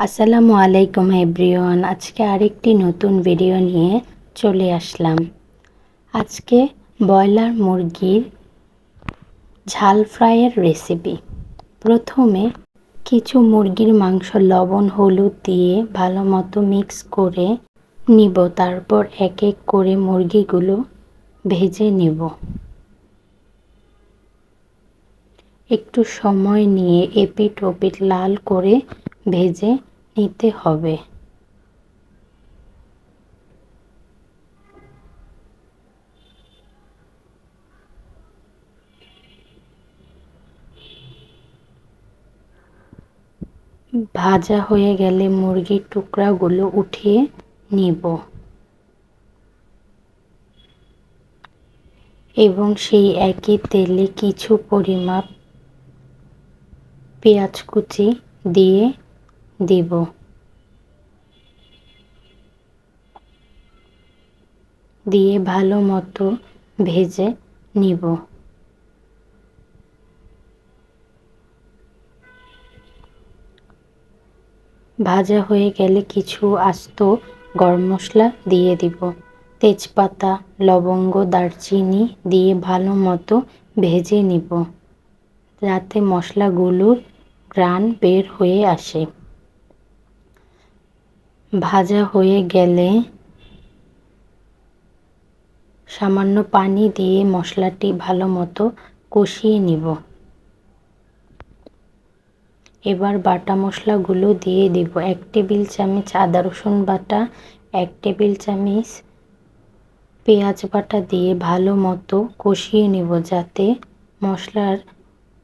আসসালামু আলাইকুম এভরিওয়ান। আজকে আরেকটি নতুন ভিডিও নিয়ে চলে আসলাম। আজকে ব্রয়লার মুরগির ঝাল ফ্রাইয়ের রেসিপি। প্রথমে কিছু মুরগির মাংস লবণ হলুদ দিয়ে ভালো মতো মিক্স করে নিব। তারপর এক এক করে মুরগিগুলো ভেজে নিব। একটু সময় নিয়ে এপিট ওপিট লাল করে ভেজে নিতে হবে। ভাজা হয়ে গেলে মুরগির টুকরাগুলো উঠিয়ে নিব এবং সেই একই তেলে কিছু পরিমাপ পেঁয়াজ কুচি দিয়ে দিব। দিয়ে ভালো মতো ভেজে নিব। ভাজা হয়ে গেলে কিছু আস্ত গরম মশলা দিয়ে দিব। তেজপাতা লবঙ্গ দারচিনি দিয়ে ভালো মতো ভেজে নিব যাতে মশলাগুলোর ঘ্রাণ বের হয়ে আসে। ভাজা হয়ে গেলে সামান্য পানি দিয়ে মশলাটি ভালো মতো কষিয়ে নিব। এবার বাটা মশলাগুলো দিয়ে দিব। 1 টেবিল চামচ আদা রসুন বাটা, 1 টেবিল চামচ পেঁয়াজ বাটা দিয়ে ভালো মতো কষিয়ে নিব যাতে মশলার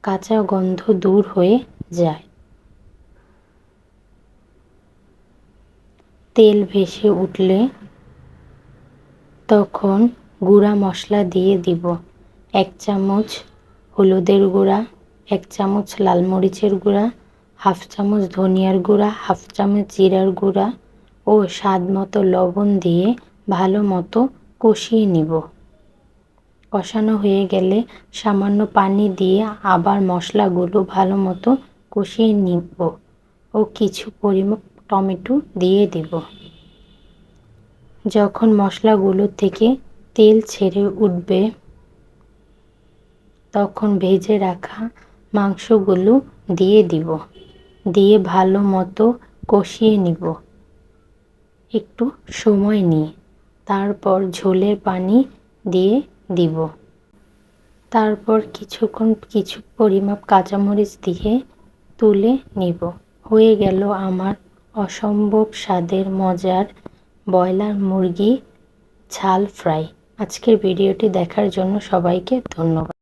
কাঁচা গন্ধ দূর হয়ে যায়। তেল ভেসে উঠলে তখন গুঁড়া মশলা দিয়ে দিব। 1 চামচ হলুদের গুঁড়া, 1 চামচ লাল মরিচের গুঁড়া, 1/2 চামচ ধনিয়ার গুঁড়া, 1/2 চামচ জিরার গুঁড়া ও স্বাদ মতো লবণ দিয়ে ভালো মতো কষিয়ে নিব। কষানো হয়ে গেলে সামান্য পানি দিয়ে আবার মশলাগুলো ভালো মতো কষিয়ে নিব ও কিছু পরিমাণ টমেটো দিয়ে দিব। যখন মশলাগুলো থেকে তেল ছেড়ে উঠবে তখন ভেজে রাখা মাংসগুলো দিয়ে দিব। দিয়ে ভালো মতো কষিয়ে নিব একটু সময় নিয়ে। তারপর ঝোলের পানি দিয়ে দিব। তারপর কিছু পরিমাপ কাঁচামরিচ দিয়ে তুলে নিব। হয়ে গেল আমার অসম্ভব স্বাদের মজার ব্রয়লার মুরগি ঝাল ফ্রাই। আজকের ভিডিওটি দেখার জন্য সবাইকে ধন্যবাদ।